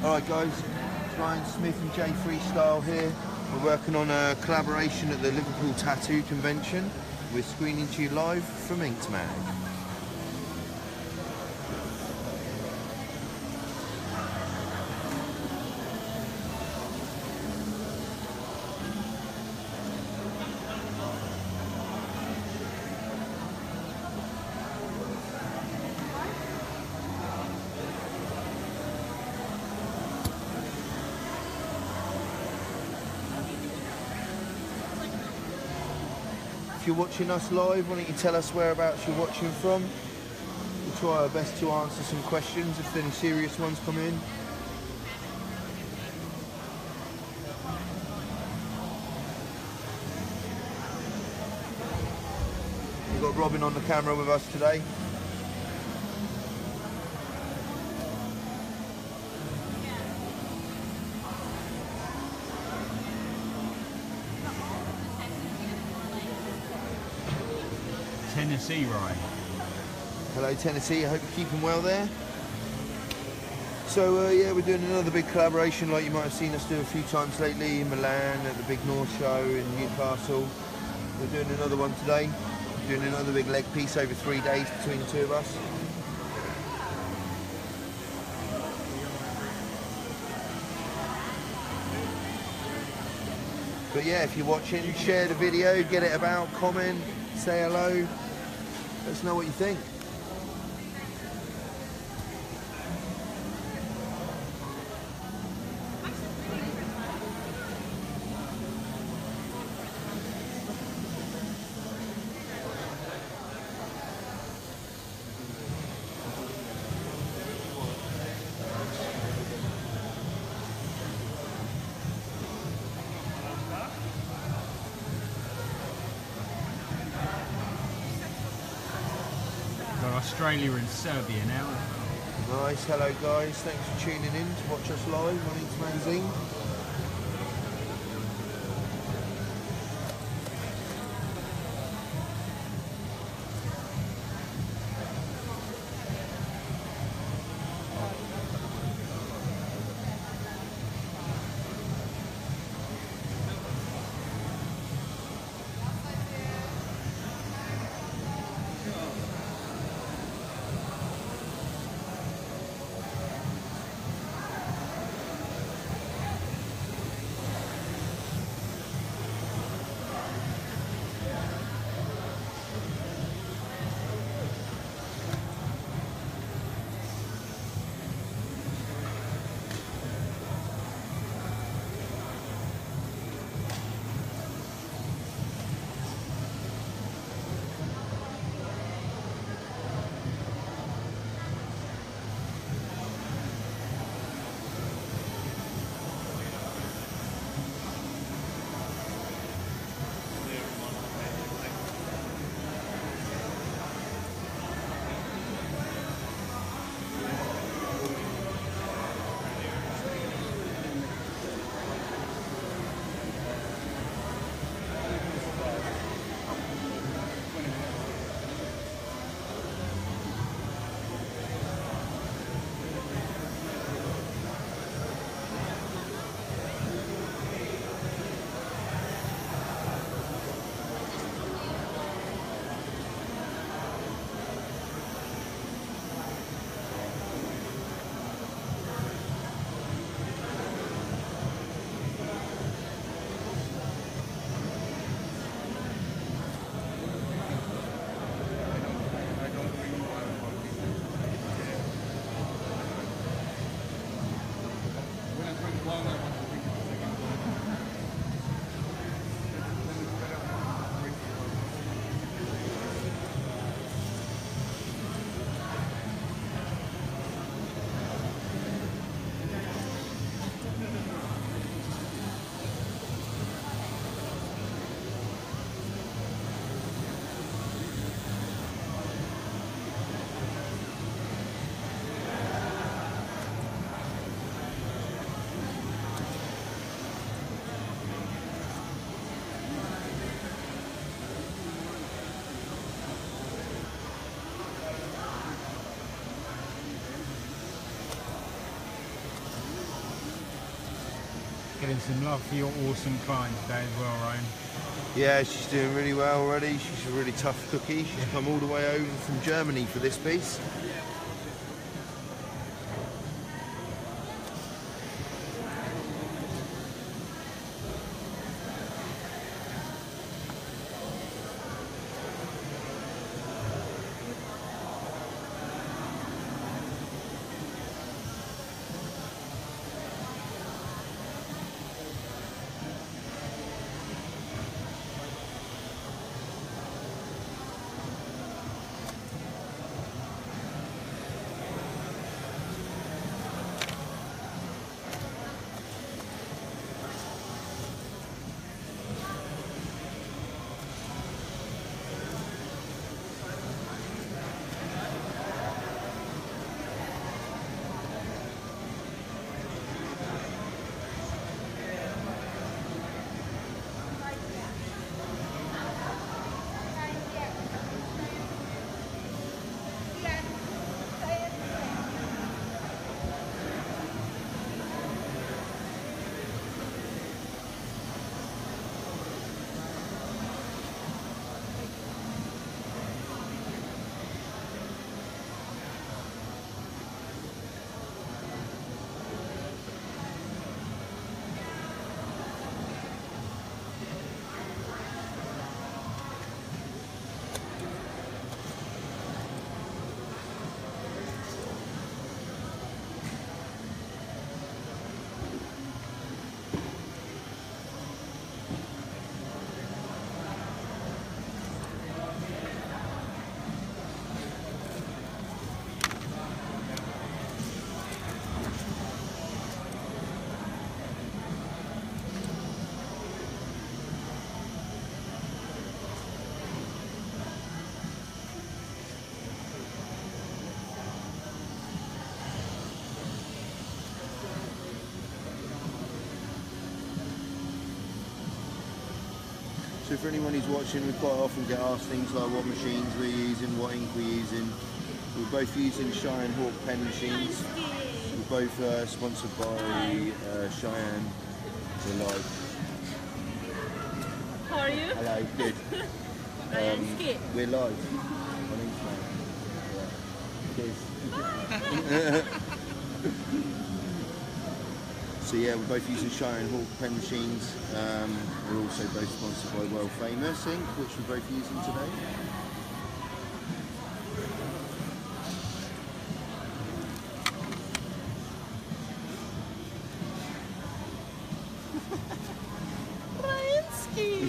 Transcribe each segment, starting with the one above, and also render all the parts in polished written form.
Alright guys, it's Ryan Smith and Jay Freestyle here. We're working on a collaboration at the Liverpool Tattoo Convention. We're screening to you live from Inked Mag. If you're watching us live, why don't you tell us whereabouts you're watching from? We'll try our best to answer some questions if any serious ones come in. We've got Robin on the camera with us today. Tennessee, Ryan. Hello Tennessee, I hope you're keeping well there. So yeah, we're doing another big collaboration like you might have seen us do a few times lately in Milan, at the big North Show in Newcastle. We're doing another one today. We're doing another big leg piece over 3 days between the two of us. But yeah, if you're watching, share the video, get it about, comment, say hello. Let us know what you think. Australia and Serbia now. Nice, hello guys, thanks for tuning in to watch us live on Inked Magazine. Getting some love for your awesome client today as well, Ryan. Yeah, she's doing really well already. She's a really tough cookie. She's come all the way over from Germany for this piece. So for anyone who's watching, we quite often get asked things like what machines we're using, what ink we're using. We're both using Cheyenne Hawk pen machines. We're both sponsored by Cheyenne. We're live. How are you? Hello, good. Ryan Skip. We're live on Instagram. Yeah. Cheers. So yeah, we're both using Cheyenne Hawk pen machines. We're also both sponsored by World Famous ink, which we're both using today. Ryan Skip.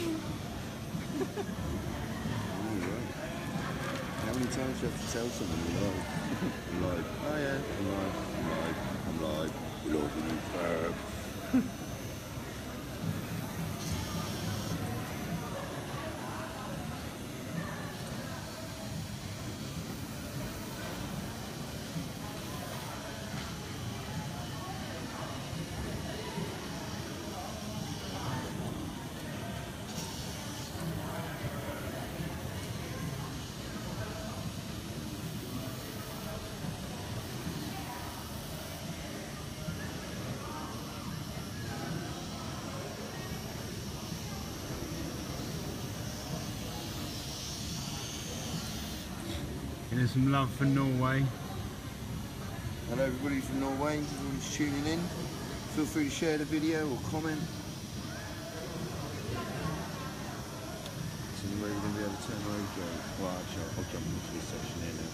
How many times do you have to tell someone you're live? I'm live. Oh yeah, I'm live. I'm live. I'm live. We're all in the Getting some love for Norway. Hello everybody from Norway, everyone's tuning in. Feel free to share the video or comment. So anyway, we're going to be able to turn over. Well actually I'll jump into this section here now.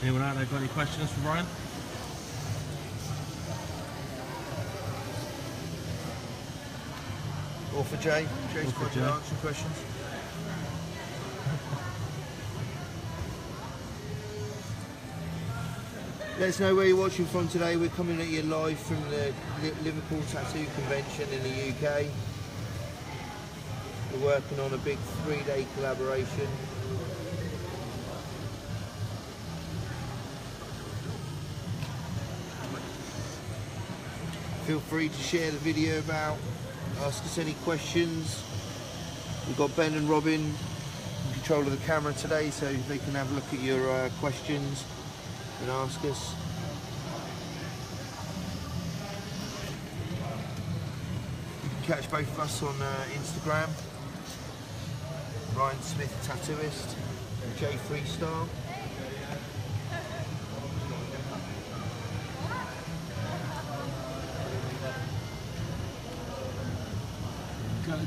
Anyone out there got any questions for Ryan? Or for Jay? Jay's Or for quite good Jay. at answering questions. Let us know where you're watching from today. We're coming at you live from the Liverpool Tattoo Convention in the UK. We're working on a big 3-day collaboration. Feel free to share the video about, ask us any questions. We've got Ben and Robin in control of the camera today, so they can have a look at your questions and ask us. You can catch both of us on Instagram, Ryan Smith Tattooist and Jay Freestyle.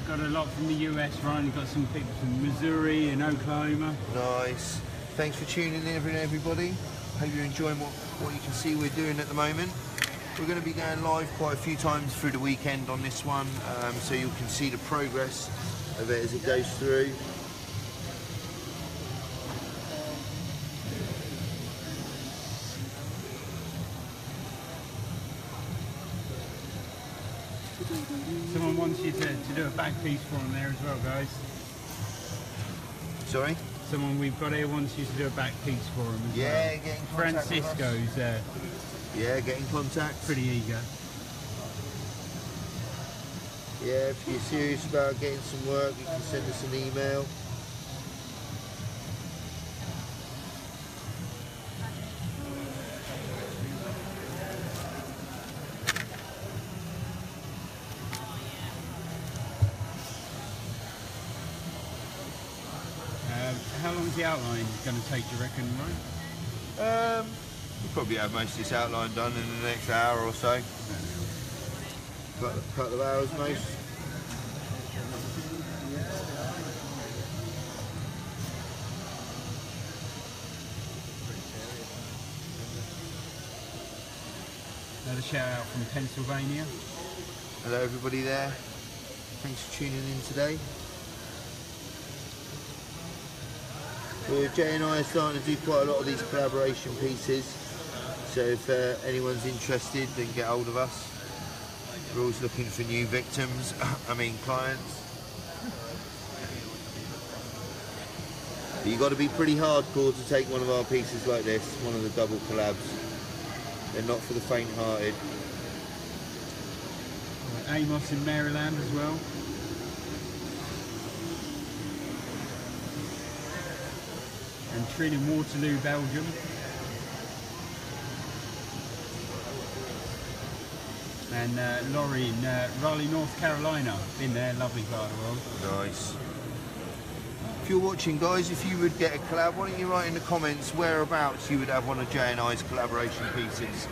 Got a lot from the US, Ryan. Got some people from Missouri and Oklahoma. Nice. Thanks for tuning in, everybody. Hope you're enjoying what you can see we're doing at the moment. We're going to be going live quite a few times through the weekend on this one, so you can see the progress of it as it goes through. Someone wants you to do a back piece for them there as well, guys. Sorry? Someone we've got here wants you to do a back piece for them as well. Yeah, get in contact with us. Francisco's Yeah, get in contact. pretty eager. Yeah, if you're serious about getting some work, you can send us an email. How long's the outline going to take, do you reckon, Ryan? We'll probably have most of this outline done in the next hour or so. Couple of hours most. Another shout out from Pennsylvania. Hello everybody there. Thanks for tuning in today. Well, Jay and I are starting to do quite a lot of these collaboration pieces, so if anyone's interested, then get hold of us. We're always looking for new victims, clients. But you've got to be pretty hardcore to take one of our pieces like this, one of the double collabs. They're not for the faint-hearted. Amos in Maryland as well. And Trin in Waterloo, Belgium. And Laurie in Raleigh, North Carolina. Been there, lovely part of the world. Nice. If you're watching, guys, if you would get a collab, why don't you write in the comments whereabouts you would have one of Jay and I's collaboration pieces.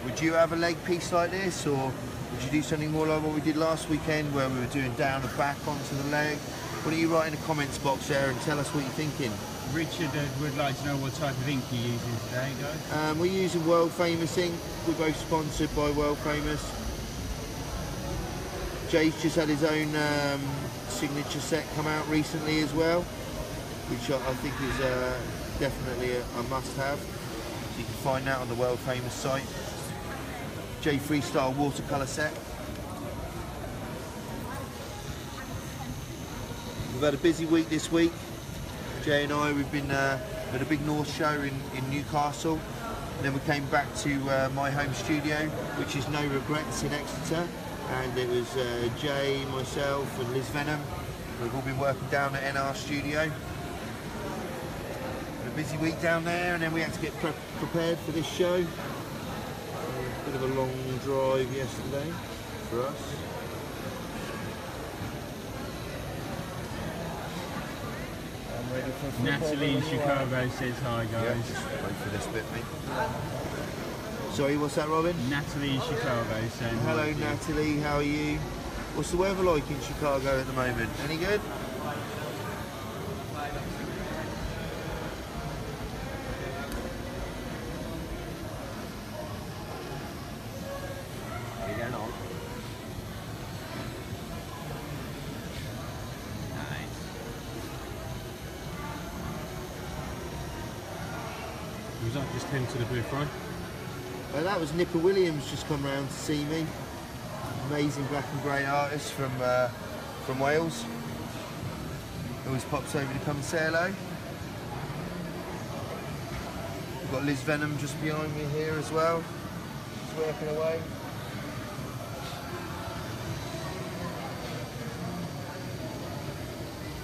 Would you have a leg piece like this, or would you do something more like what we did last weekend where we were doing down and back onto the leg? Why don't you write in the comments box there and tell us what you're thinking. Richard would like to know what type of ink you're using today, guys. We're using World Famous ink. We're both sponsored by World Famous. Jay's just had his own signature set come out recently as well, which I think is definitely a must-have. So you can find that on the World Famous site. Jay Freestyle watercolour set. We've had a busy week this week. Jay and I, we've been at a big North show in Newcastle. And then we came back to my home studio, which is No Regrets in Exeter. And it was Jay, myself and Liz Venom. We've all been working down at NR Studio. Had a busy week down there, and then we had to get prepared for this show. A bit of a long drive yesterday for us. I'm ready for football. Natalie in Chicago says hi, guys. Yeah, just wait for this bit, mate. Sorry, what's that, Robin? Natalie in Chicago saying Hello, hi to you. Natalie. How are you? What's the weather like in Chicago at the moment? Any good? Was that just him to the booth, Ryan? That was Nipper Williams just come round to see me. Amazing black and grey artist from Wales. Always pops over to come and say hello. We've got Liz Venom just behind me here as well. She's working away.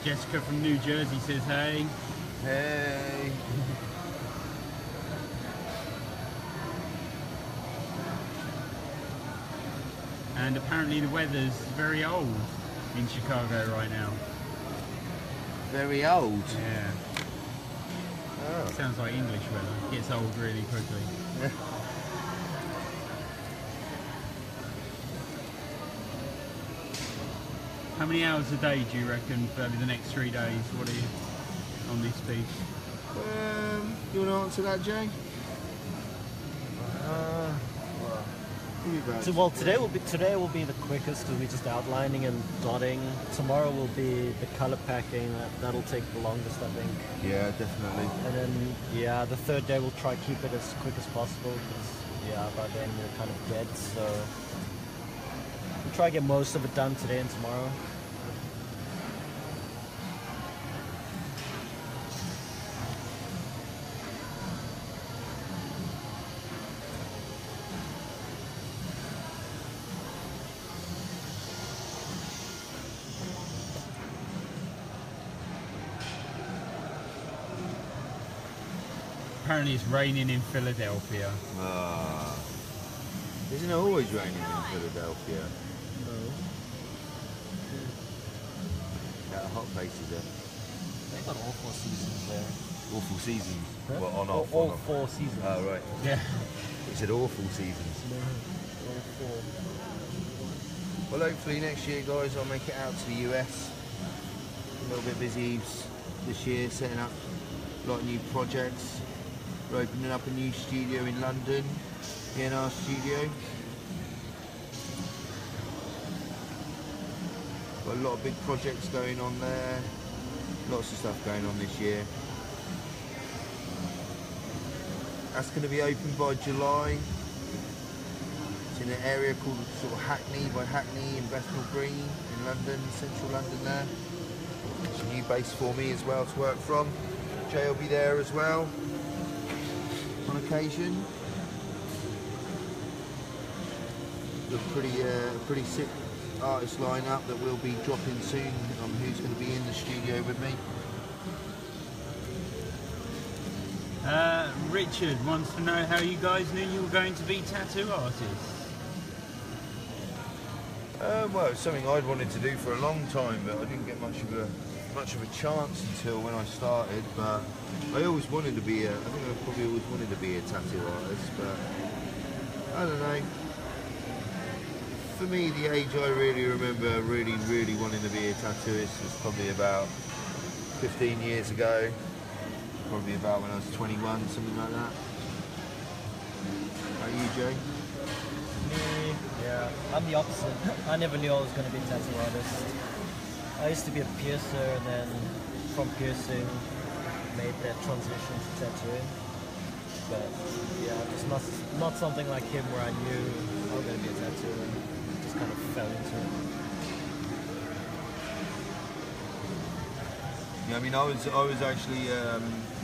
Jessica from New Jersey says hey. Hey. And apparently the weather's very old in Chicago right now. Very old. Yeah. Oh. Sounds like English weather. Gets old really quickly. How many hours a day do you reckon for the next 3 days? What are you on this piece? You want to answer that, Jay? Well, today will be the quickest because we're just outlining and dotting. Tomorrow will be the color packing. That'll take the longest, I think. Yeah, definitely. And then, yeah, the third day we'll try to keep it as quick as possible because, yeah, by then we're kind of dead. So we'll try to get most of it done today and tomorrow. Apparently it's raining in Philadelphia. Isn't it always raining in Philadelphia? No. That hot place is there. They've got all 4 seasons there. Awful seasons. Huh? Well, on off. All on, off. 4 seasons. Oh, right. Yeah. It said awful seasons. No, all 4. Well, hopefully next year, guys, I'll make it out to the US. A little bit busy this year, setting up a lot of new projects. We're opening up a new studio in London, ENR Studio. Got a lot of big projects going on there. Lots of stuff going on this year. That's going to be open by July. It's in an area called sort of Hackney, by Hackney in Bethnal Green in London, central London there. It's a new base for me as well to work from. Jay will be there as well on occasion. Got a pretty sick artist lineup that will be dropping soon on who's going to be in the studio with me. Richard wants to know how you guys knew you were going to be tattoo artists. Well, it's something I'd wanted to do for a long time, but I didn't get much of a chance until when I started. But I always wanted to be I think I probably always wanted to be a tattoo artist, but I don't know. For me, the age I really remember really wanting to be a tattooist was probably about 15 years ago. Probably about when I was 21, something like that. How about you, Jay? Me, yeah, I'm the opposite. I never knew I was going to be a tattoo artist. I used to be a piercer, and then from piercing, made that transition to tattooing. But yeah, just not something like him where I knew I was going to be a tattooer and just kind of fell into it. Yeah, I mean, I was actually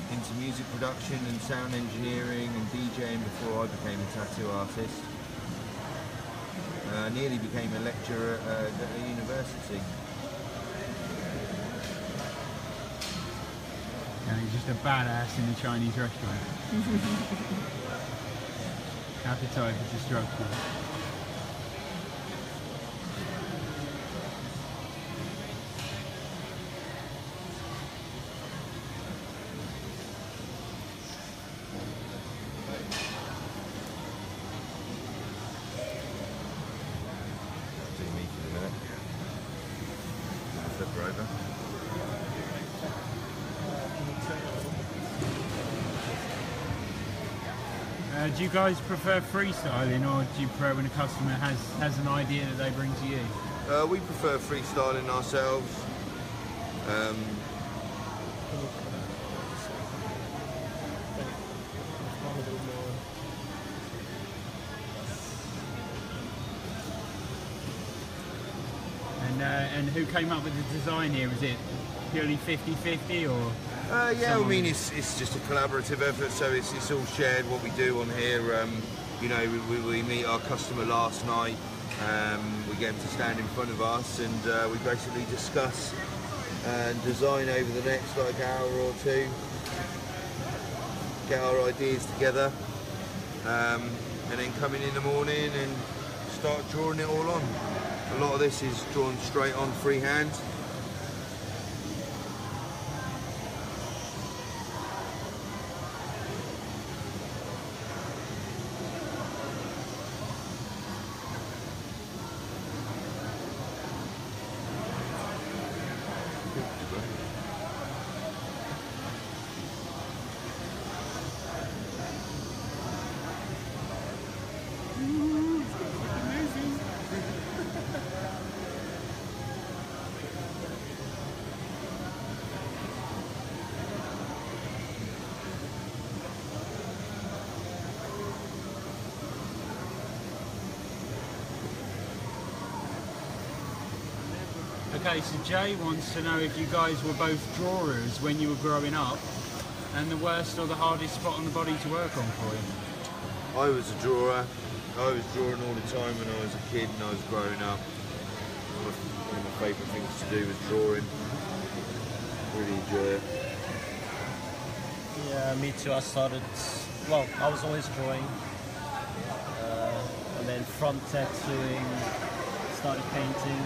into music production and sound engineering and DJing before I became a tattoo artist. I nearly became a lecturer at a university. And he's just a badass in the Chinese restaurant. Appetite for destruction. Do you guys prefer freestyling, or do you prefer when a customer has an idea that they bring to you? We prefer freestyling ourselves. And who came up with the design here? Was it purely 50-50 or? Yeah, I mean it's just a collaborative effort, so it's all shared what we do on here. You know, we meet our customer last night. We get them to stand in front of us, and we basically discuss and design over the next like hour or two. Get our ideas together, and then come in the morning and start drawing it all on. A lot of this is drawn straight on freehand. Okay, so Jay wants to know if you guys were both drawers when you were growing up, and the worst or the hardest spot on the body to work on for you. I was a drawer. I was drawing all the time when I was a kid and I was growing up. One of my favourite things to do was drawing. Really enjoy it. Yeah, me too. I started, well, I was always drawing. And then from tattooing, started painting.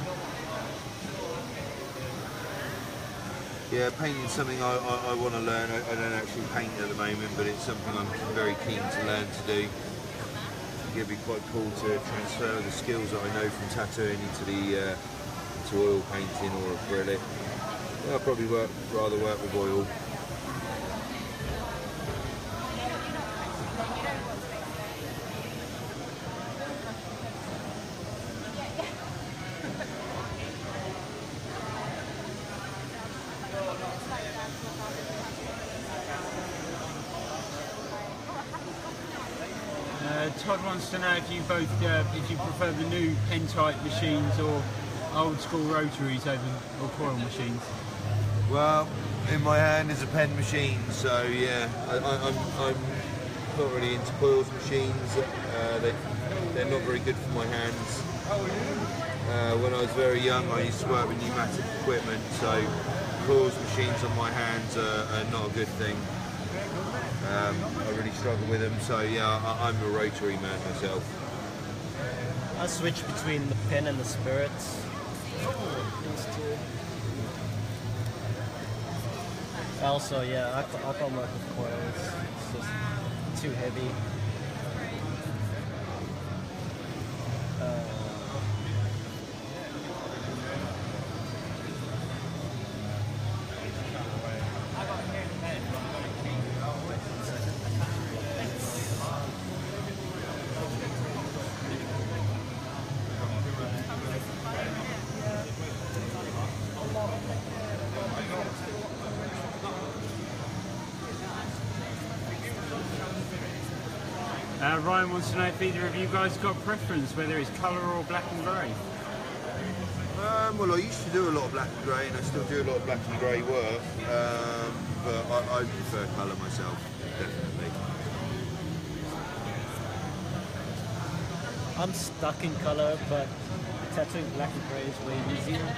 Yeah, painting's something I want to learn. I don't actually paint at the moment, but it's something I'm very keen to learn to do. It'd be quite cool to transfer the skills that I know from tattooing into the into oil painting or acrylic. Yeah, I'll probably rather work with oil. Todd wants to know if you both, if you prefer the new pen type machines or old school rotaries over or coil machines. Well, in my hand is a pen machine, so yeah, I'm not really into coils machines. They're not very good for my hands. When I was very young, I used to work with pneumatic equipment, so coils machines on my hands are not a good thing. I really struggle with them, so yeah, I'm a rotary man myself. I switch between the pen and the spirits. Also, yeah, I can't work with coils. It's just too heavy. Ryan wants to know if either of you guys got preference, whether it's colour or black and grey. Well, I used to do a lot of black and grey, and I still do a lot of black and grey work, but I prefer colour myself, definitely. I'm stuck in colour, but tattooing black and grey is way easier.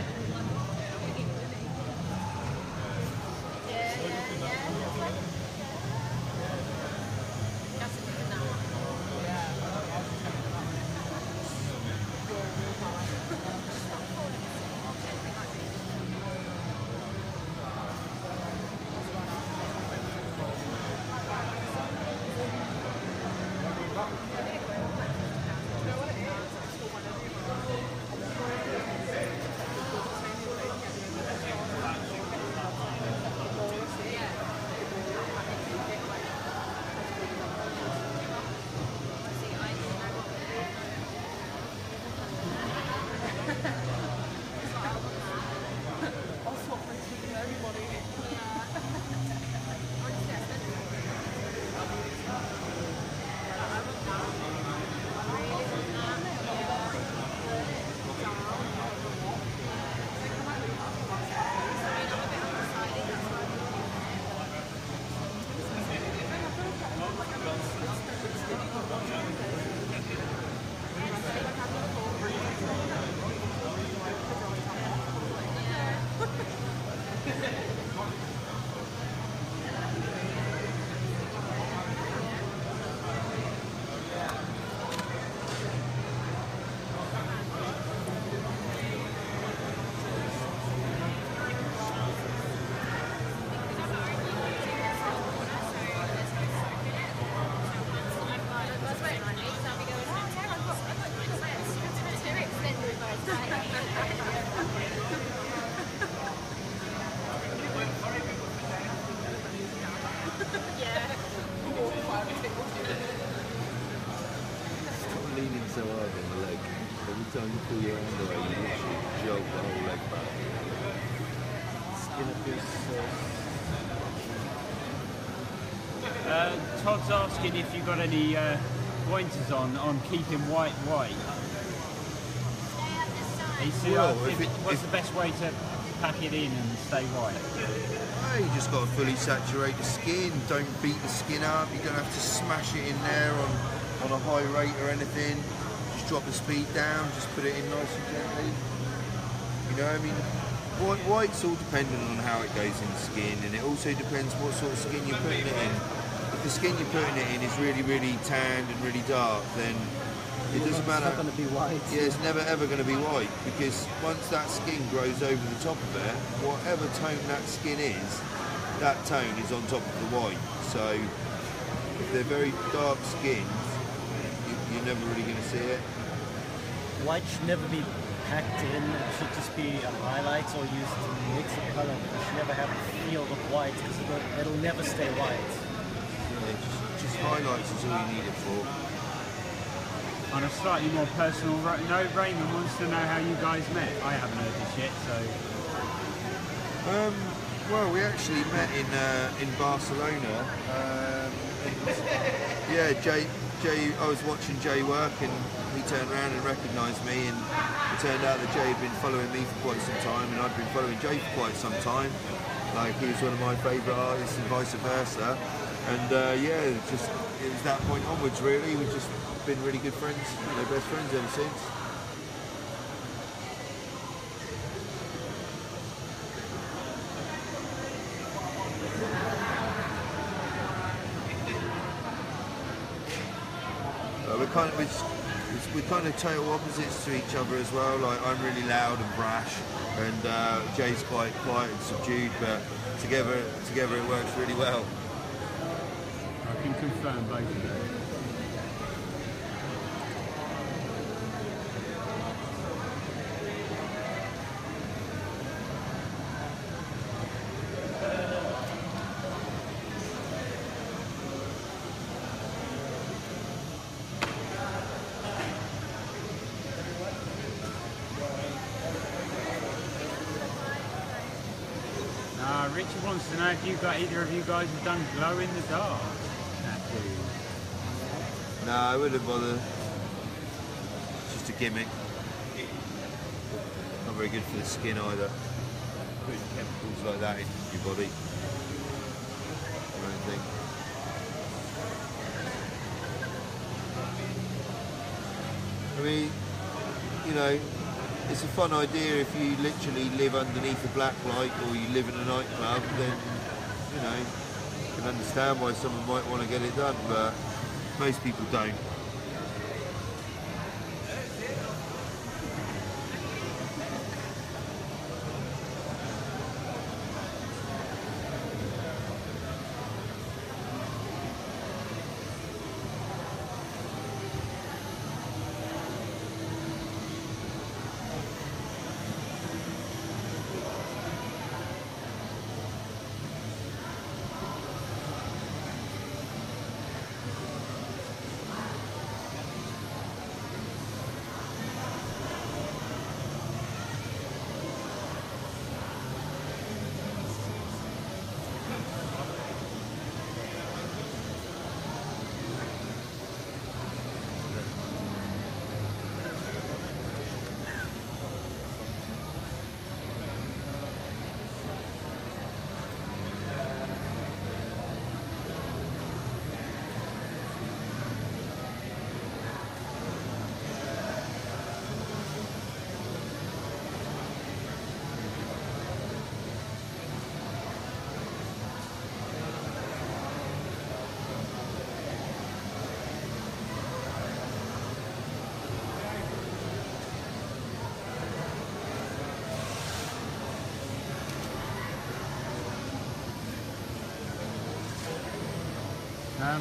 so hard on the leg. Every time you pull your hand away, you literally jolt the whole leg back. Skin appears Todd's asking if you've got any pointers on keeping white white. What's the best way to pack it in and stay white? You just got to fully saturate the skin. Don't beat the skin up. You don't have to smash it in there on a high rate or anything. Just drop the speed down. Just put it in nice and gently. You know, I mean, white's all dependent on how it goes in the skin, and it also depends what sort of skin you're putting it in. If the skin you're putting it in is really, really tanned and really dark, then it doesn't matter. It's not going to be white. Yeah, it's never ever going to be white, because once that skin grows over the top of it, whatever tone that skin is, that tone is on top of the white. So if they're very dark skins, you're never really going to see it. White should never be packed in. It should just be a highlight or used to mix a color. You should never have a field of white, because it'll never stay white. Yeah, just highlights is all you need it for. On a slightly more personal note, Raymond wants to know how you guys met. I haven't heard this yet, so... Well, we actually met in Barcelona. Yeah, Jay, I was watching Jay work, and he turned around and recognised me, and it turned out that Jay had been following me for quite some time, and I'd been following Jay for quite some time. Like, he was one of my favourite artists and vice versa. And yeah, it was that point onwards really. We've just been really good friends, best friends ever since. We're kind of total opposites to each other as well. Like, I'm really loud and brash, and Jay's quite quiet and subdued. But together it works really well. I can confirm both of those. Richard wants to know if either of you guys have done glow in the dark tattoos. No, I wouldn't bother. It's just a gimmick. Not very good for the skin either. Putting chemicals like that in your body. Or anything. I mean, you know, it's a fun idea if you literally live underneath a black light or you live in a nightclub, then, you know, you can understand why someone might want to get it done, but most people don't.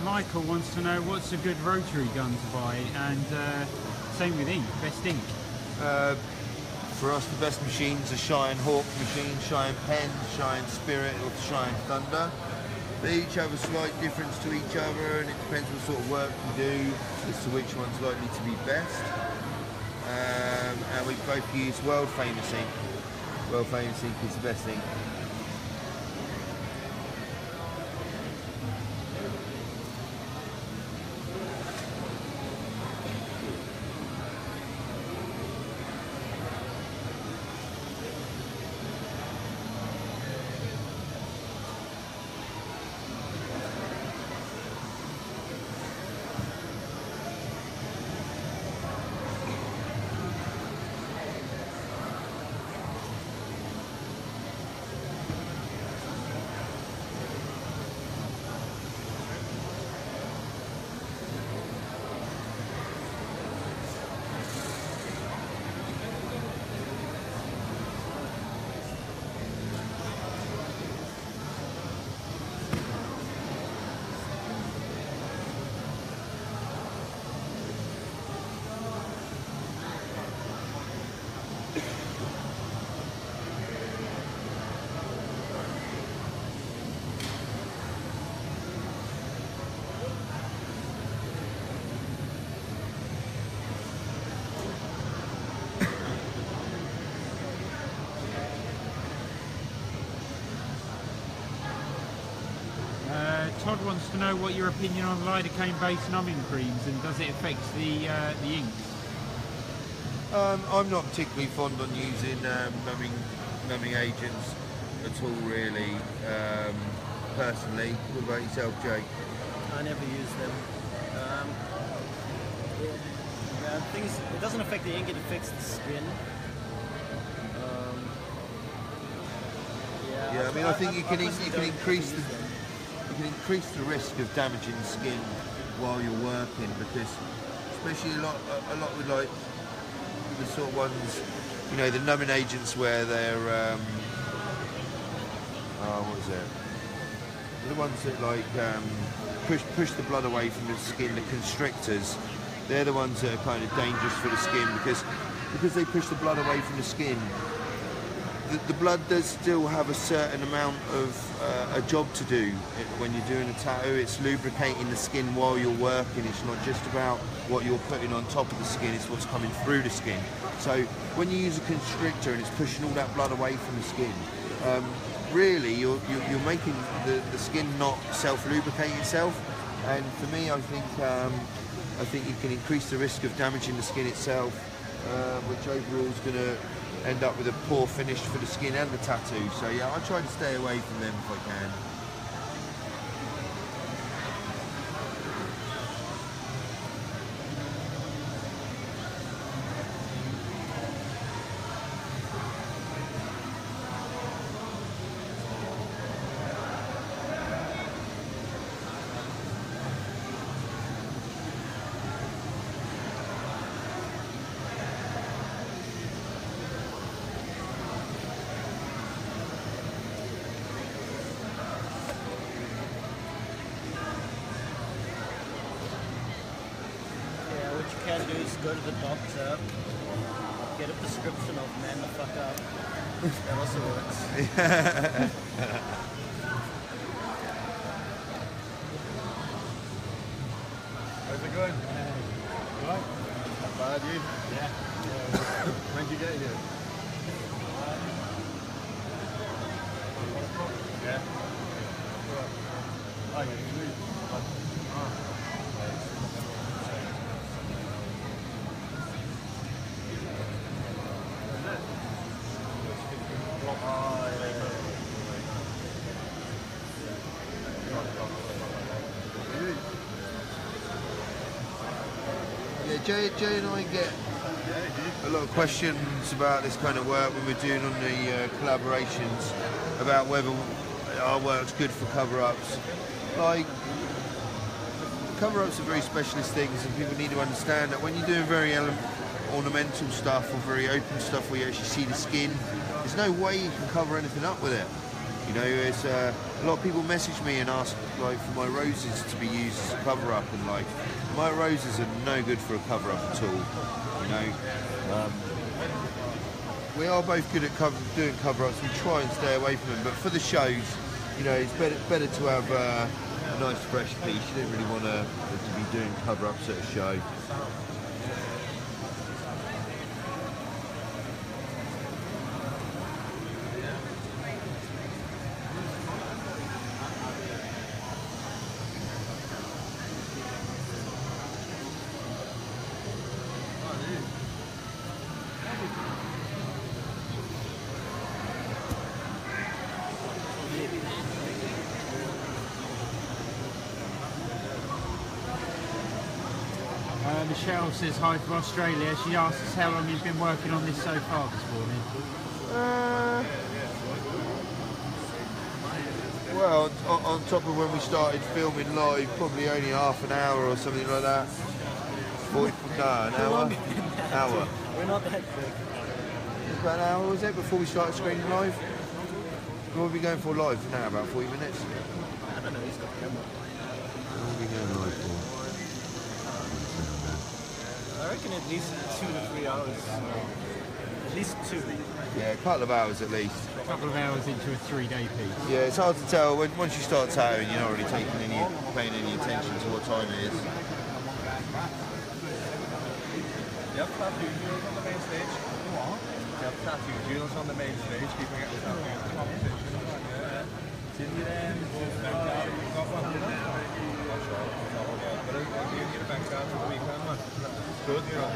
Michael wants to know what's a good rotary gun to buy, and same with ink, best ink. For us, the best machines are Cheyenne Hawk machine, Cheyenne Pen, Cheyenne Spirit or Cheyenne Thunder. They each have a slight difference to each other, and it depends what sort of work you do as to which one's likely to be best. And we both use world famous ink. World famous ink is the best ink. Todd wants to know what your opinion on lidocaine-based numbing creams and does it affect the inks? I'm not particularly fond on using numbing agents at all, really. Personally, what about yourself, Jake? I never use them. Things, it doesn't affect the ink, it affects the skin. Yeah, I mean, I think you can increase the risk of damaging the skin while you're working, because especially a lot with like the sort of ones, you know, the numbing agents where they're what is it? The ones that like push the blood away from the skin, the constrictors. They're the ones that are kind of dangerous for the skin because they push the blood away from the skin. The blood does still have a certain amount of a job to do when you're doing a tattoo. It's lubricating the skin while you're working. It's not just about what you're putting on top of the skin, it's what's coming through the skin. So when you use a constrictor and it's pushing all that blood away from the skin, really you're making the skin not self-lubricate itself. And for me, I think you can increase the risk of damaging the skin itself, which overall is going to end up with a poor finish for the skin and the tattoo. So yeah, I try to stay away from them if I can. Can do is go to the doctor, get a prescription of man the fuck up. That also works. How's it going? Right? Not bad, you? Yeah. When did you get here? Yeah. Oh, you moved. Jay and I get a lot of questions about this kind of work when we're doing on the collaborations, about whether our work's good for cover-ups. Like, cover-ups are very specialist things, and people need to understand that when you're doing very ornamental stuff or very open stuff where you actually see the skin, there's no way you can cover anything up with it. You know, it's a lot of people message me and ask like for my roses to be used as a cover-up, and like my roses are no good for a cover-up at all. You know, we are both good at doing cover-ups. We try and stay away from them, but for the shows, you know, it's better to have a nice fresh piece. You don't really want to be doing cover-ups at a show. Michelle says hi from Australia. She asks us how long you've been working on this so far this morning. Well, on top of when we started filming live, probably only half an hour or something like that. 40, no, an hour. Hour. We're not that quick. It's about an hour, was it, before we started screening live? What are we going for live now? About 40 minutes? I don't know, he's got the camera. What are we going live for? I reckon at least 2 to 3 hours. At least 2. Yeah, a couple of hours at least. A couple of hours into a 3-day piece. Yeah, it's hard to tell. Once you start towing, you're not really paying any attention to what time it is. Yep, tattoo duels on the main stage. What? Yep, tattoo duels on the main stage, keeping it tattoos the competition. Didn't you got one, didn't you? Not sure. But I'll give you the back card for the weekend, man. It's good, you know.